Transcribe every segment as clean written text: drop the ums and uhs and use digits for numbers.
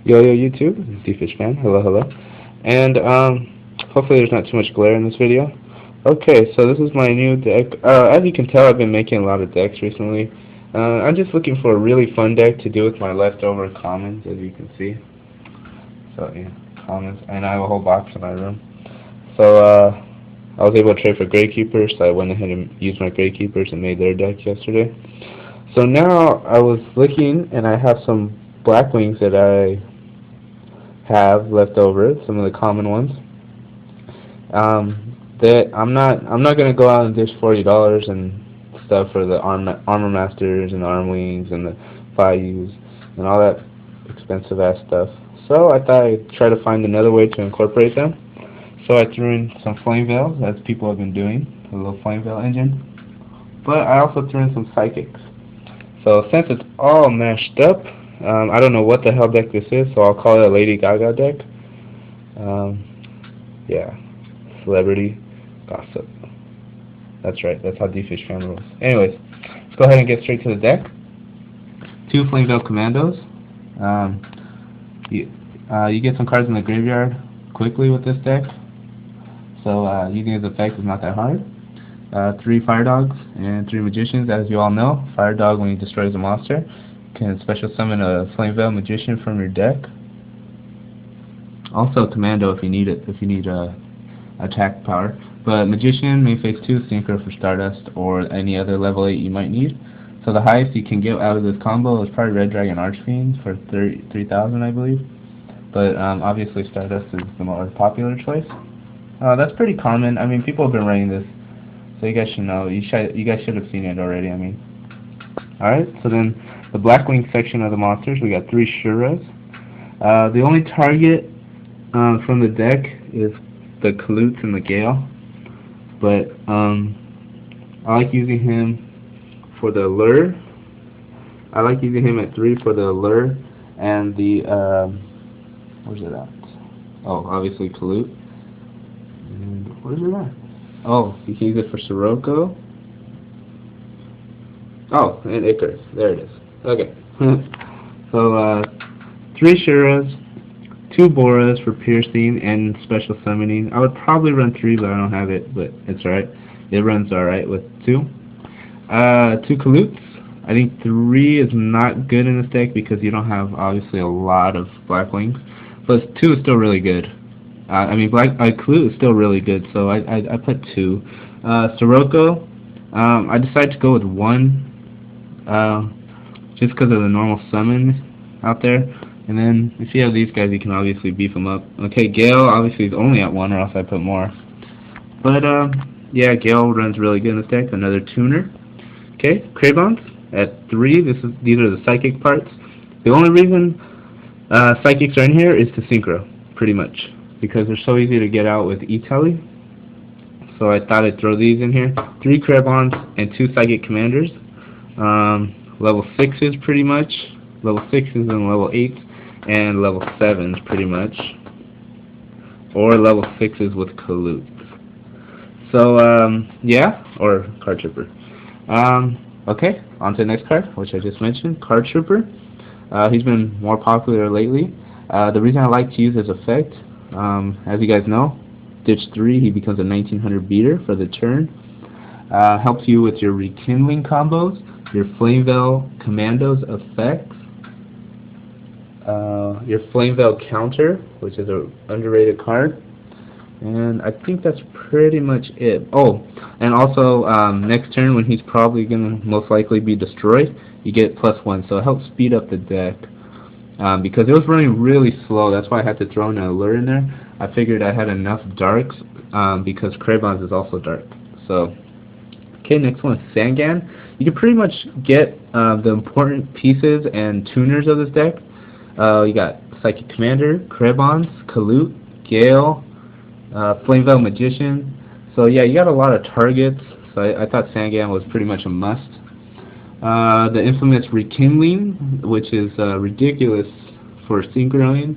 Yo yo YouTube, DFishFan, hello hello, and hopefully there's not too much glare in this video. Okay, so this is my new deck. As you can tell, I've been making a lot of decks recently. I'm just looking for a really fun deck to do with my leftover commons, as you can see. So yeah, commons, and I have a whole box in my room. So I was able to trade for Gravekeepers, so I went ahead and used my Gravekeepers and made their deck yesterday. So now I was looking, and I have some Blackwings that I have left over, some of the common ones. That I'm not gonna go out and dish $40 and stuff for the armor masters and arm wings and the Bayous and all that expensive ass stuff. So I thought I'd try to find another way to incorporate them. So I threw in some flame veils, as people have been doing, a little flame veil engine. But I also threw in some psychics. So since it's all mashed up, I don't know what the hell deck this is, so I'll call it a Lady Gaga deck. Um, yeah, celebrity gossip. That's right, that's how DFishFan rules. Anyways, let's go ahead and get straight to the deck. Two Flame Veil Commandos. Um, you get some cards in the graveyard quickly with this deck, so using his effect is not that hard. Three Fire Dogs and three Magicians. As you all know, Fire Dog, when he destroys a monster, can special summon a Flame Veil Magician from your deck. Also Commando if you need it, if you need attack power. But Magician, main phase 2, Synchro for Stardust, or any other level 8 you might need. So the highest you can get out of this combo is probably Red Dragon Archfiend for 3,000, I believe. But obviously Stardust is the more popular choice. That's pretty common. I mean, people have been running this, so you guys should know. You guys should have seen it already. I mean, all right. So then the Blackwing section of the monsters, we got three Shuras. The only target from the deck is the Kalutes and the Gale, but I like using him for the lure. I like using him at 3 for the lure and the where's it at? Oh, obviously Kalute. And where's it at? Oh, you can use it for Sirocco. Oh, and Icarus. There it is. Okay. So 3 Shuras, 2 Boras for piercing and special summoning. I would probably run 3, but I don't have it, but it's alright. It runs alright with 2. 2 Kalutes. I think 3 is not good in this deck because you don't have obviously a lot of Blackwings, but 2 is still really good. I mean, Kalute is still really good, so I put 2. Sirocco, I decided to go with 1, just because of the normal summon out there. And then if you have these guys, you can obviously beef them up. Okay, Gale obviously is only at 1, or else I put more. But yeah, Gale runs really good in this deck. Another tuner. Okay, Cravons at 3. These are the psychic parts. The only reason psychics are in here is to synchro, pretty much, because they're so easy to get out with E-Telly. So I thought I'd throw these in here. 3 Cravons and 2 psychic commanders. Level 6s pretty much. Level 6s and level 8s. And level 7s pretty much. Or level 6s with Kalute. So, yeah, or Card Trooper. Okay, on to the next card, which I just mentioned, Card Trooper. He's been more popular lately. The reason I like to use his effect, as you guys know, Ditch 3, he becomes a 1900 beater for the turn. Helps you with your Rekindling combos, your Flame Veil Commandos effects, your Flame Veil counter, which is an underrated card. And I think that's pretty much it. Oh, and also next turn when he's probably going to most likely be destroyed, you get +1, so it helps speed up the deck. Because it was running really slow, that's why I had to throw in an alert in there. I figured I had enough darks, because Cravons is also dark. So, okay, next one is Sangan. You can pretty much get the important pieces and tuners of this deck. You got Psychic Commander, Cravons, Kalute, Gale, Flame Veil Magician. So yeah, you got a lot of targets. So I thought Sangan was pretty much a must. The infamous Rekindling, which is ridiculous for synchroing.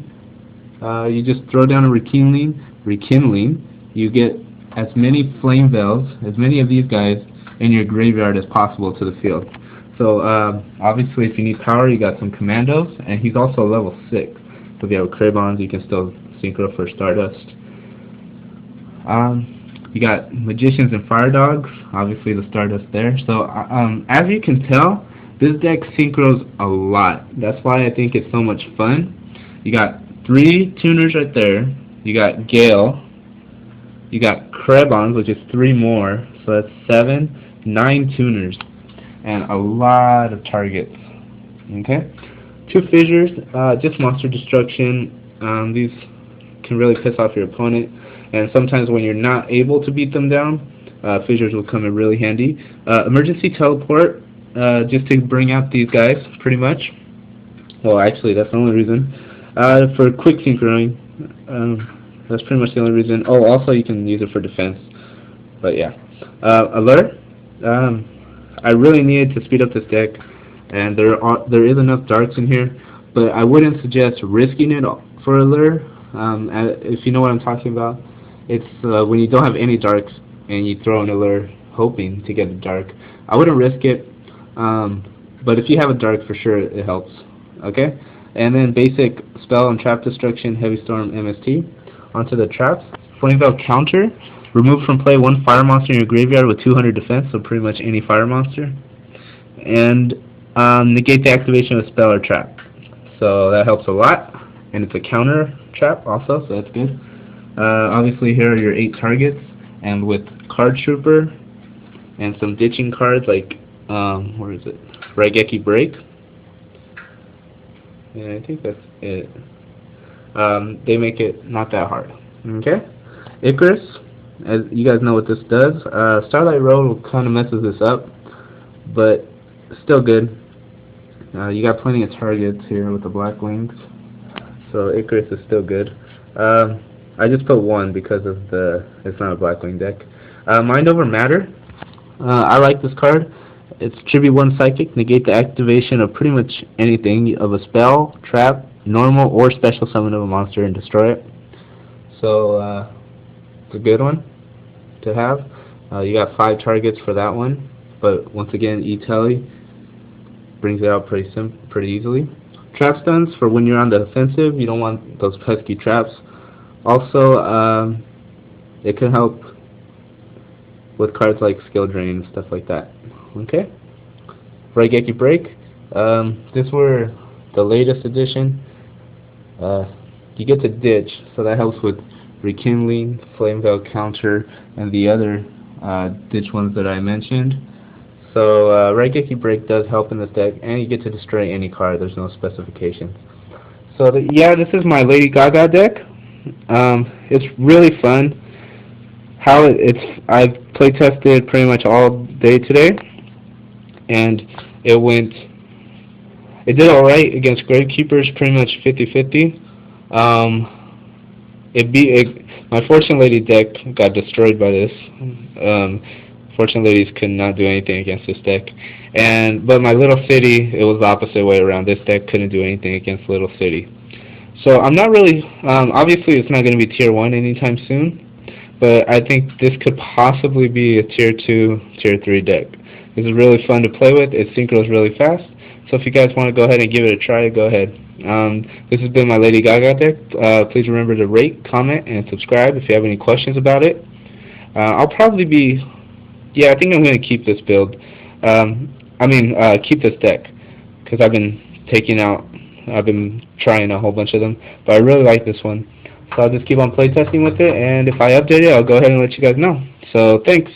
You just throw down a Rekindling. You get as many Flame Veils, as many of these guys in your graveyard as possible to the field. So obviously if you need power, you got some Commandos, and he's also level 6. So if you have Crabons, you can still synchro for Stardust. You got Magicians and Fire Dogs, obviously the Stardust there. So as you can tell, this deck synchros a lot. That's why I think it's so much fun. You got 3 tuners right there. You got Gale. You got Crabons, which is 3 more. So that's 7, 9 tuners, and a lot of targets. Okay, 2 fissures, just monster destruction. These can really piss off your opponent, and sometimes when you're not able to beat them down, fissures will come in really handy. Emergency teleport, just to bring out these guys, pretty much. Well, actually, that's the only reason. For quick synchroing, that's pretty much the only reason. Oh, also you can use it for defense. But yeah, alert. I really needed to speed up this deck, and there is enough darks in here, but I wouldn't suggest risking it for alert. If you know what I'm talking about, it's when you don't have any darks and you throw an alert hoping to get a dark. I wouldn't risk it, but if you have a dark, for sure it helps. Okay, and then basic spell and trap destruction, heavy storm, MST. Onto the traps. Flame Veil counter. Remove from play 1 fire monster in your graveyard with 200 defense, so pretty much any fire monster. And negate the activation of a spell or trap. So that helps a lot. And it's a counter trap also, so that's good. Obviously here are your 8 targets, and with Card Trooper and some ditching cards like where is it? Raigeki Break. And I think that's it. They make it not that hard. Okay? Icarus, as you guys know what this does. Starlight Road kind of messes this up, but still good. You got plenty of targets here with the black wings, so Icarus is still good. I just put 1 because of it's not a black wing deck. Mind Over Matter. I like this card. It's tribute 1 psychic, negate the activation of pretty much anything of a spell, trap, normal, or special summon of a monster and destroy it. So it's a good one to have. You got 5 targets for that one, but once again, E-Telly brings it out pretty easily. Trap stuns for when you're on the offensive. You don't want those pesky traps. Also, it can help with cards like Skill Drain and stuff like that. Okay. Raigeki Break. This were the latest edition. You get to ditch, so that helps with Rekindling, Flame Veil counter, and the other ditch ones that I mentioned. So Raigeki Break does help in this deck, and you get to destroy any card. There's no specifications. So yeah, this is my Lady Gaga deck. It's really fun. I've play tested pretty much all day today, and it did alright against Gravekeepers, pretty much 50-50. My Fortune Lady deck got destroyed by this. Fortune Ladies could not do anything against this deck, but my Little City, it was the opposite way around. This deck couldn't do anything against Little City. So I'm not really, obviously it's not going to be tier 1 anytime soon, but I think this could possibly be a tier 2, tier 3 deck. This is really fun to play with. It synchros really fast. So if you guys want to go ahead and give it a try, go ahead. This has been my Lady Gaga deck. Please remember to rate, comment, and subscribe if you have any questions about it. I'll probably be, yeah, I think I'm going to keep this build. Keep this deck, because I've been trying a whole bunch of them, but I really like this one. So I'll just keep on playtesting with it, and if I update it, I'll go ahead and let you guys know. So thanks.